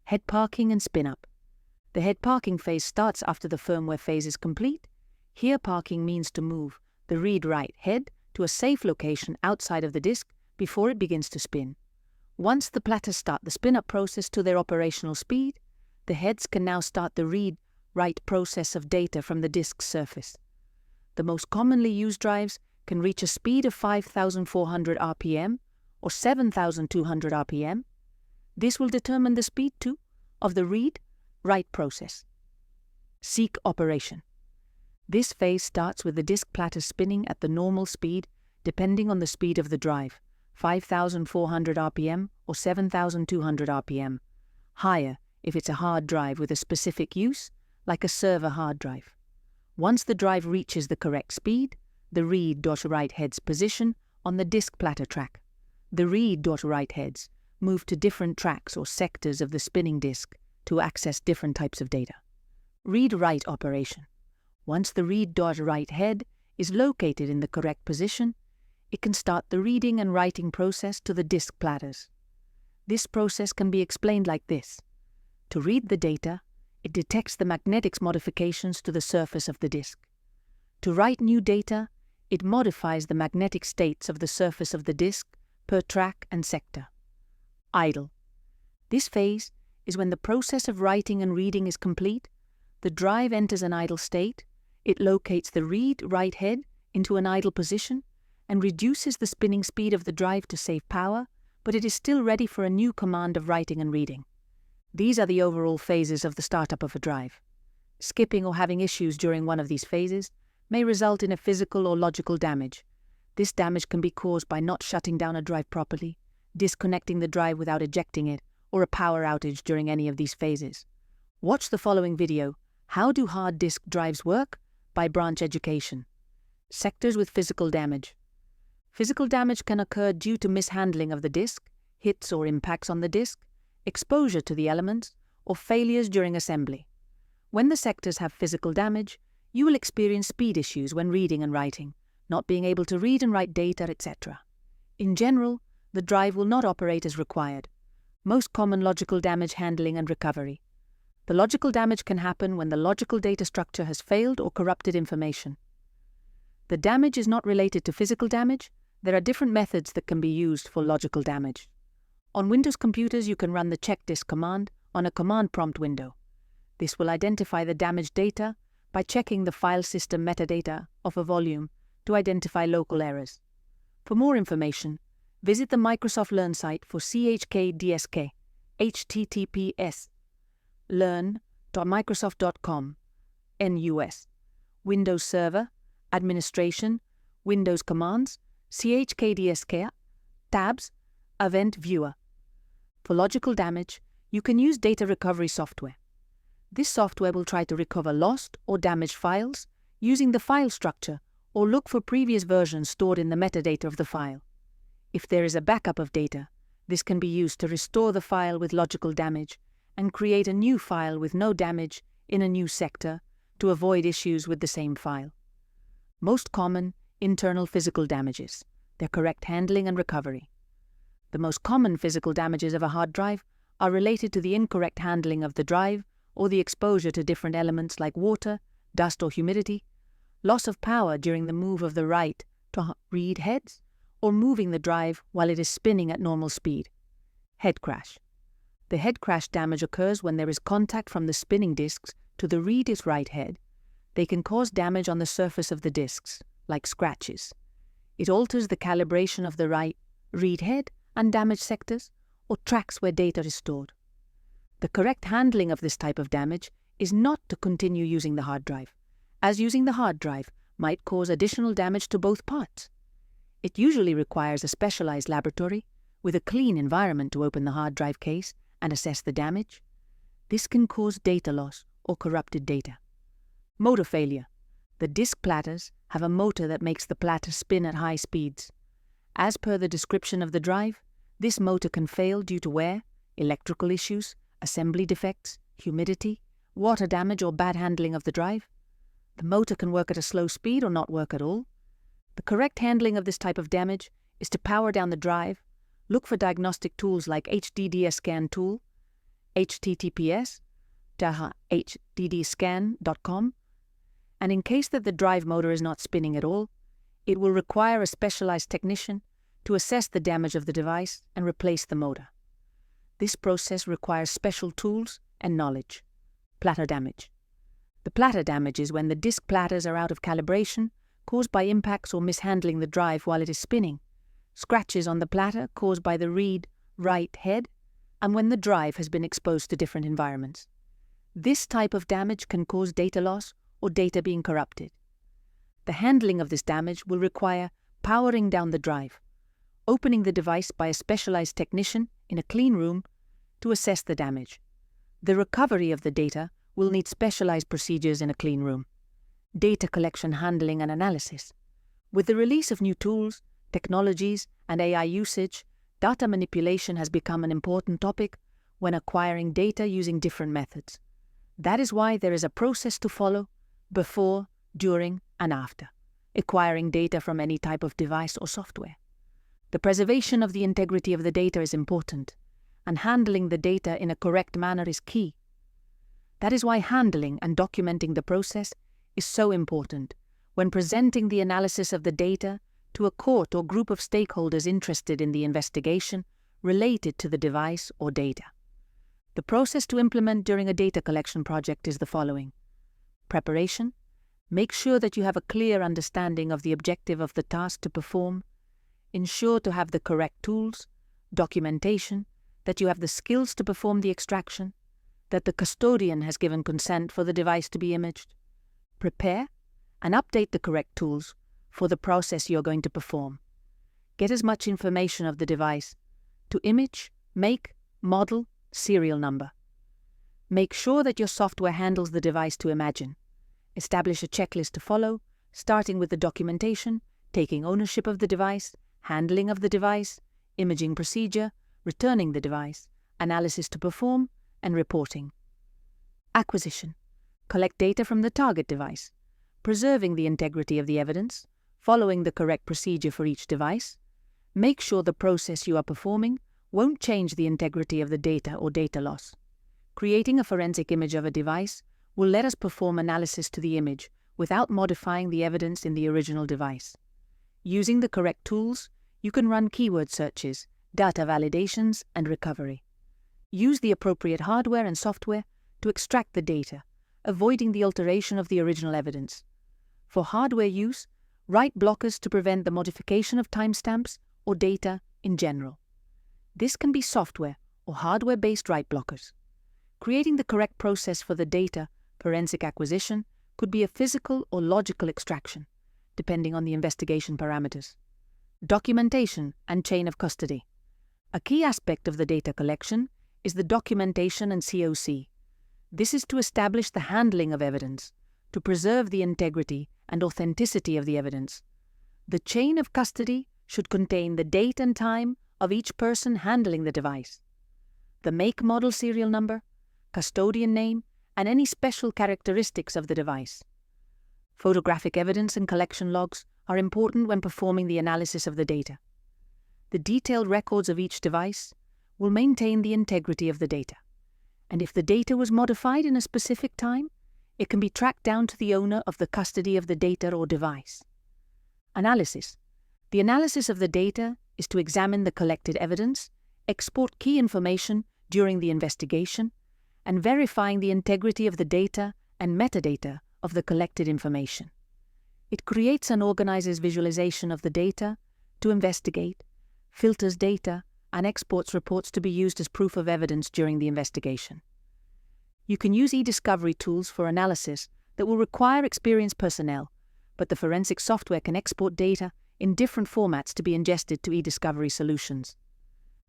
Head parking and spin-up. The head parking phase starts after the firmware phase is complete. Here parking means to move the read-write head to a safe location outside of the disk before it begins to spin. Once the platters start the spin-up process to their operational speed, the heads can now start the read-write process of data from the disk's surface. The most commonly used drives can reach a speed of 5,400 RPM or 7,200 RPM. This will determine the speed, too, of the read-write process. Seek operation. This phase starts with the disk platter spinning at the normal speed depending on the speed of the drive, 5,400 RPM or 7,200 RPM. Higher if it's a hard drive with a specific use, like a server hard drive. Once the drive reaches the correct speed, the read.write heads position on the disk platter track. The read.write heads move to different tracks or sectors of the spinning disk to access different types of data. Read-write operation. Once the read.write head is located in the correct position, it can start the reading and writing process to the disk platters. This process can be explained like this. To read the data, it detects the magnetics modifications to the surface of the disk. To write new data, it modifies the magnetic states of the surface of the disk per track and sector. Idle. This phase is when the process of writing and reading is complete, the drive enters an idle state, it locates the read-write head into an idle position and reduces the spinning speed of the drive to save power, but it is still ready for a new command of writing and reading. These are the overall phases of the startup of a drive. Skipping or having issues during one of these phases may result in a physical or logical damage. This damage can be caused by not shutting down a drive properly, disconnecting the drive without ejecting it, or a power outage during any of these phases. Watch the following video, How Do Hard Disk Drives Work? By Branch Education. Sectors with physical damage. Physical damage can occur due to mishandling of the disk, hits or impacts on the disk, exposure to the elements, or failures during assembly. When the sectors have physical damage, you will experience speed issues when reading and writing, not being able to read and write data, etc. In general, the drive will not operate as required. Most common logical damage handling and recovery. The logical damage can happen when the logical data structure has failed or corrupted information. The damage is not related to physical damage. There are different methods that can be used for logical damage. On Windows computers, you can run the check disk command on a command prompt window. This will identify the damaged data by checking the file system metadata of a volume to identify local errors. For more information, visit the Microsoft Learn site for CHKDSK, https learn.microsoft.com, NUS, Windows Server, Administration, Windows Commands, CHKDSK, Tabs, Event Viewer. For logical damage, you can use data recovery software. This software will try to recover lost or damaged files using the file structure or look for previous versions stored in the metadata of the file. If there is a backup of data, this can be used to restore the file with logical damage and create a new file with no damage in a new sector to avoid issues with the same file. Most common internal physical damages, their correct handling and recovery. The most common physical damages of a hard drive are related to the incorrect handling of the drive or the exposure to different elements like water, dust or humidity, loss of power during the move of the write to read heads, or moving the drive while it is spinning at normal speed. Head crash. The head crash damage occurs when there is contact from the spinning disks to the read-write head. They can cause damage on the surface of the disks, like scratches. It alters the calibration of the write-read head and damaged sectors, or tracks where data is stored. The correct handling of this type of damage is not to continue using the hard drive, as using the hard drive might cause additional damage to both parts. It usually requires a specialized laboratory with a clean environment to open the hard drive case and assess the damage. This can cause data loss or corrupted data. Motor failure. The disk platters have a motor that makes the platter spin at high speeds. As per the description of the drive, this motor can fail due to wear, electrical issues, assembly defects, humidity, water damage or bad handling of the drive. The motor can work at a slow speed or not work at all. The correct handling of this type of damage is to power down the drive, look for diagnostic tools like HDDS scan tool, https://hddscan.com, and in case that the drive motor is not spinning at all, it will require a specialized technician to assess the damage of the device and replace the motor. This process requires special tools and knowledge. Platter damage. The platter damage is when the disc platters are out of calibration, caused by impacts or mishandling the drive while it is spinning, scratches on the platter caused by the read-write head, and when the drive has been exposed to different environments. This type of damage can cause data loss or data being corrupted. The handling of this damage will require powering down the drive, opening the device by a specialized technician in a clean room to assess the damage. The recovery of the data will need specialized procedures in a clean room. Data collection, handling, and analysis. With the release of new tools, technologies, and AI usage, data manipulation has become an important topic when acquiring data using different methods. That is why there is a process to follow before, during, and after acquiring data from any type of device or software. The preservation of the integrity of the data is important, and handling the data in a correct manner is key. That is why handling and documenting the process is so important when presenting the analysis of the data to a court or group of stakeholders interested in the investigation related to the device or data. The process to implement during a data collection project is the following. Preparation. Make sure that you have a clear understanding of the objective of the task to perform. Ensure to have the correct tools. Documentation. That you have the skills to perform the extraction. That the custodian has given consent for the device to be imaged. Prepare and update the correct tools for the process you're going to perform. Get as much information of the device to image, make, model, serial number. Make sure that your software handles the device to imagine. Establish a checklist to follow, starting with the documentation, taking ownership of the device, handling of the device, imaging procedure, returning the device, analysis to perform, and reporting. Acquisition. Collect data from the target device, preserving the integrity of the evidence, following the correct procedure for each device. Make sure the process you are performing won't change the integrity of the data or data loss. Creating a forensic image of a device will let us perform analysis to the image without modifying the evidence in the original device. Using the correct tools, you can run keyword searches, data validations, and recovery. Use the appropriate hardware and software to extract the data, avoiding the alteration of the original evidence. For hardware use, write blockers to prevent the modification of timestamps or data in general. This can be software or hardware-based write blockers. Creating the correct process for the data forensic acquisition could be a physical or logical extraction, depending on the investigation parameters. Documentation and chain of custody. A key aspect of the data collection is the documentation and COC. This is to establish the handling of evidence, to preserve the integrity and authenticity of the evidence. The chain of custody should contain the date and time of each person handling the device, the make, model, serial number, custodian name, and any special characteristics of the device. Photographic evidence and collection logs are important when performing the analysis of the data. The detailed records of each device will maintain the integrity of the data, and if the data was modified in a specific time, it can be tracked down to the owner of the custody of the data or device. Analysis. The analysis of the data is to examine the collected evidence, export key information during the investigation, and verifying the integrity of the data and metadata of the collected information. It creates and organizes visualization of the data to investigate, filters data, and exports reports to be used as proof of evidence during the investigation. You can use e-discovery tools for analysis that will require experienced personnel, but the forensic software can export data in different formats to be ingested to e-discovery solutions.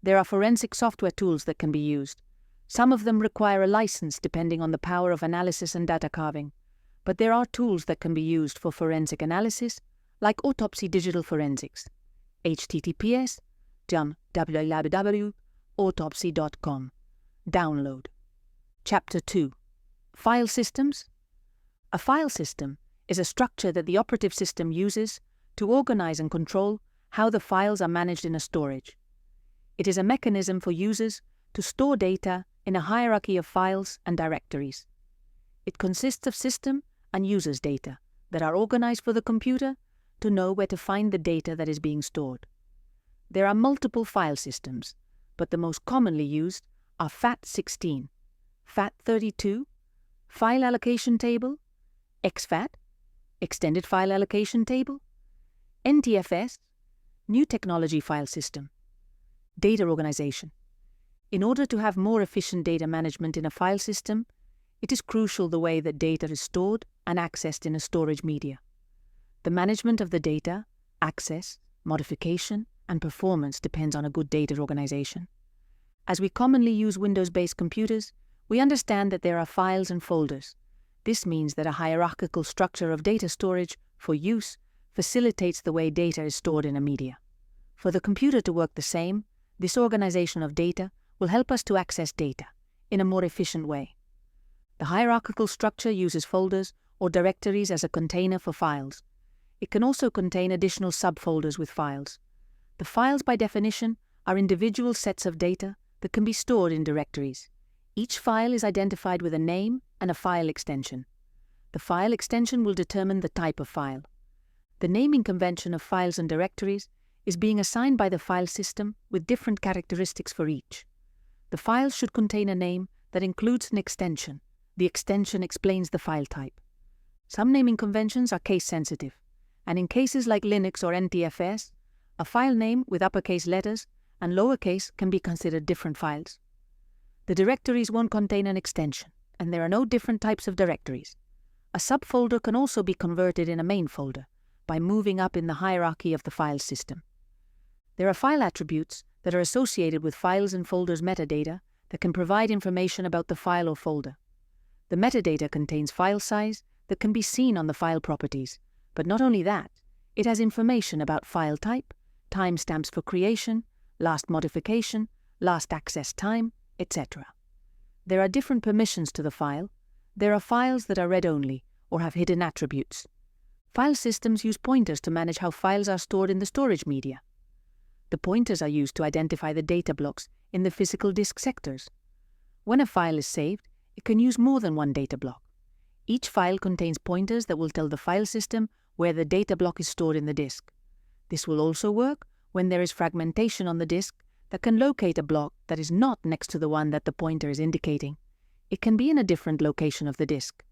There are forensic software tools that can be used. Some of them require a license depending on the power of analysis and data carving, but there are tools that can be used for forensic analysis, like Autopsy Digital Forensics. https://www.autopsy.com. Download. Chapter 2. File systems. A file system is a structure that the operative system uses to organize and control how the files are managed in a storage. It is a mechanism for users to store data in a hierarchy of files and directories. It consists of system and users data that are organized for the computer to know where to find the data that is being stored. There are multiple file systems, but the most commonly used are FAT16, FAT32, File Allocation Table, exFAT, Extended File Allocation Table, NTFS, New Technology File System. Data organization. In order to have more efficient data management in a file system, it is crucial the way that data is stored and accessed in a storage media. The management of the data, access, modification, and performance depends on a good data organization. As we commonly use Windows-based computers, we understand that there are files and folders. This means that a hierarchical structure of data storage for use facilitates the way data is stored in a media. For the computer to work the same, this organization of data will help us to access data in a more efficient way. The hierarchical structure uses folders or directories as a container for files. It can also contain additional subfolders with files. The files, by definition, are individual sets of data that can be stored in directories. Each file is identified with a name and a file extension. The file extension will determine the type of file. The naming convention of files and directories is being assigned by the file system with different characteristics for each. The files should contain a name that includes an extension. The extension explains the file type. Some naming conventions are case-sensitive, and in cases like Linux or NTFS, a file name with uppercase letters and lowercase can be considered different files. The directories won't contain an extension, and there are no different types of directories. A subfolder can also be converted in a main folder by moving up in the hierarchy of the file system. There are file attributes that are associated with files and folders metadata that can provide information about the file or folder. The metadata contains file size that can be seen on the file properties, but not only that, it has information about file type, timestamps for creation, last modification, last access time, etc. There are different permissions to the file. There are files that are read-only or have hidden attributes. File systems use pointers to manage how files are stored in the storage media. The pointers are used to identify the data blocks in the physical disk sectors. When a file is saved, it can use more than one data block. Each file contains pointers that will tell the file system where the data block is stored in the disk. This will also work when there is fragmentation on the disk that can locate a block that is not next to the one that the pointer is indicating. It can be in a different location of the disk.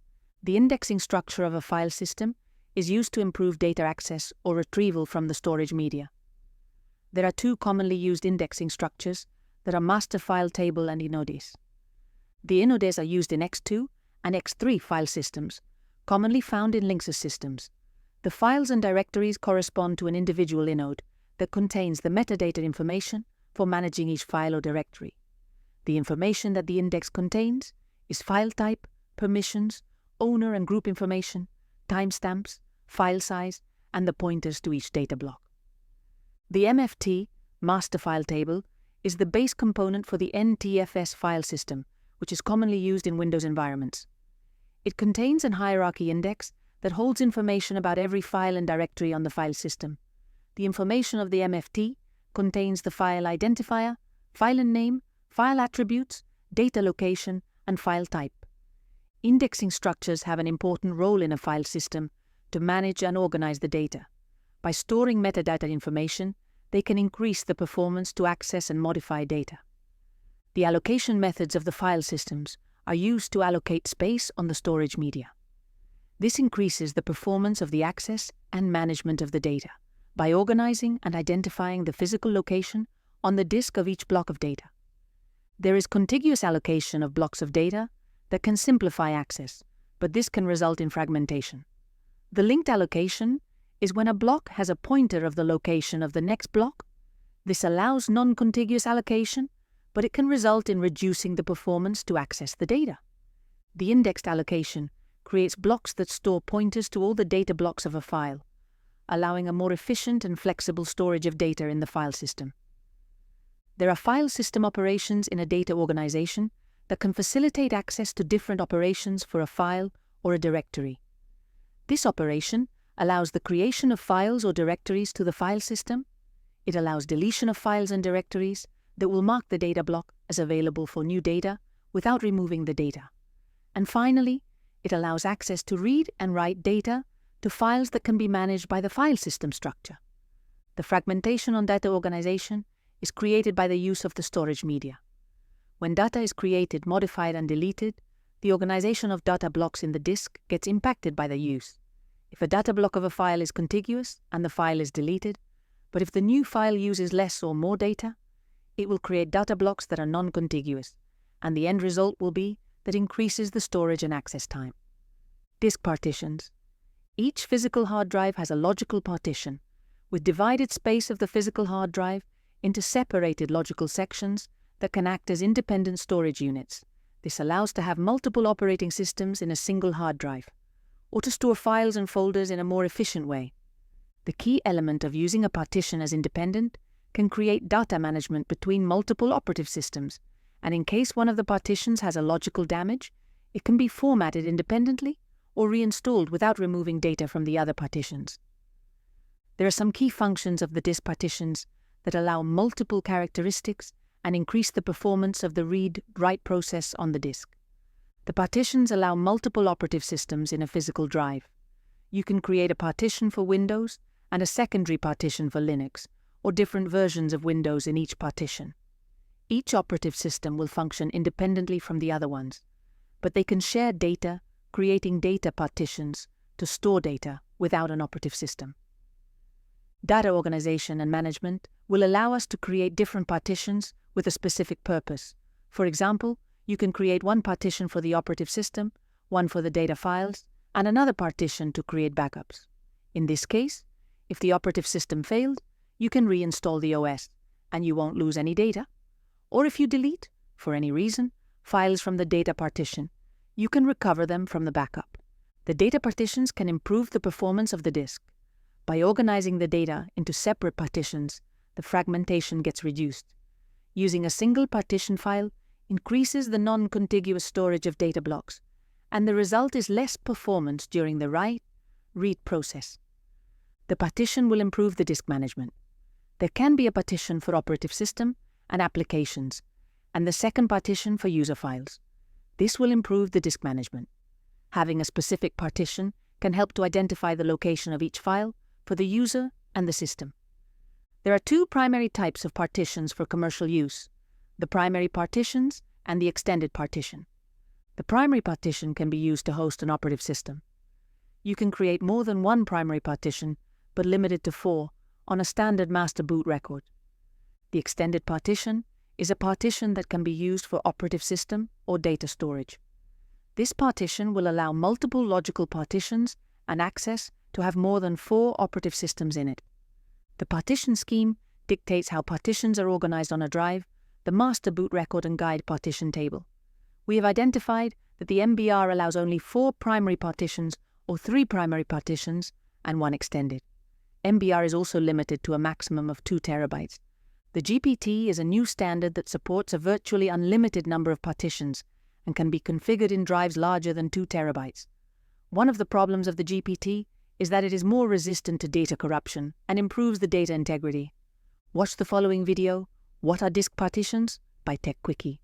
The indexing structure of a file system is used to improve data access or retrieval from the storage media. There are two commonly used indexing structures that are master file table and inodes. The inodes are used in X2 and X3 file systems, commonly found in Linux systems. The files and directories correspond to an individual inode that contains the metadata information for managing each file or directory. The information that the index contains is file type, permissions, owner and group information, timestamps, file size, and the pointers to each data block. The MFT, master file table, is the base component for the NTFS file system, which is commonly used in Windows environments. It contains an hierarchy index that holds information about every file and directory on the file system. The information of the MFT contains the file identifier, file name, file attributes, data location, and file type. Indexing structures have an important role in a file system to manage and organize the data. By storing metadata information, they can increase the performance to access and modify data. The allocation methods of the file systems are used to allocate space on the storage media. This increases the performance of the access and management of the data by organizing and identifying the physical location on the disk of each block of data. There is contiguous allocation of blocks of data that can simplify access, but this can result in fragmentation. The linked allocation is when a block has a pointer of the location of the next block. This allows non-contiguous allocation, but it can result in reducing the performance to access the data. The indexed allocation creates blocks that store pointers to all the data blocks of a file, allowing a more efficient and flexible storage of data in the file system. There are file system operations in a data organization that can facilitate access to different operations for a file or a directory. This operation allows the creation of files or directories to the file system. It allows deletion of files and directories that will mark the data block as available for new data without removing the data. And finally, it allows access to read and write data to files that can be managed by the file system structure. The fragmentation on data organization is created by the use of the storage media. When data is created, modified, and deleted, the organization of data blocks in the disk gets impacted by the use. If a data block of a file is contiguous and the file is deleted, but if the new file uses less or more data, it will create data blocks that are non-contiguous, and the end result will be that increases the storage and access time. Disk partitions. Each physical hard drive has a logical partition, with divided space of the physical hard drive into separated logical sections that can act as independent storage units. This allows to have multiple operating systems in a single hard drive, or to store files and folders in a more efficient way. The key element of using a partition as independent can create data management between multiple operative systems, and in case one of the partitions has a logical damage, it can be formatted independently or reinstalled without removing data from the other partitions. There are some key functions of the disk partitions that allow multiple characteristics and increase the performance of the read-write process on the disk. The partitions allow multiple operative systems in a physical drive. You can create a partition for Windows and a secondary partition for Linux, or different versions of Windows in each partition. Each operative system will function independently from the other ones, but they can share data, creating data partitions to store data without an operative system. Data organization and management will allow us to create different partitions with a specific purpose. For example, you can create one partition for the operative system, one for the data files, and another partition to create backups. In this case, if the operative system failed, you can reinstall the OS, and you won't lose any data. Or if you delete, for any reason, files from the data partition, you can recover them from the backup. The data partitions can improve the performance of the disk. By organizing the data into separate partitions, the fragmentation gets reduced. Using a single partition file increases the non-contiguous storage of data blocks, and the result is less performance during the write-read process. The partition will improve the disk management. There can be a partition for operative system and applications, and the second partition for user files. This will improve the disk management. Having a specific partition can help to identify the location of each file for the user and the system. There are two primary types of partitions for commercial use: the primary partitions and the extended partition. The primary partition can be used to host an operative system. You can create more than one primary partition, but limited to 4, on a standard master boot record. The extended partition is a partition that can be used for operative system or data storage. This partition will allow multiple logical partitions and access to have more than 4 operative systems in it. The partition scheme dictates how partitions are organized on a drive, the master boot record and guide partition table. We have identified that the MBR allows only 4 primary partitions or 3 primary partitions and 1 extended. MBR is also limited to a maximum of 2 terabytes. The GPT is a new standard that supports a virtually unlimited number of partitions and can be configured in drives larger than 2 terabytes. One of the problems of the GPT is that it is more resistant to data corruption and improves the data integrity. Watch the following video, What are Disk Partitions? By Tech Quickie.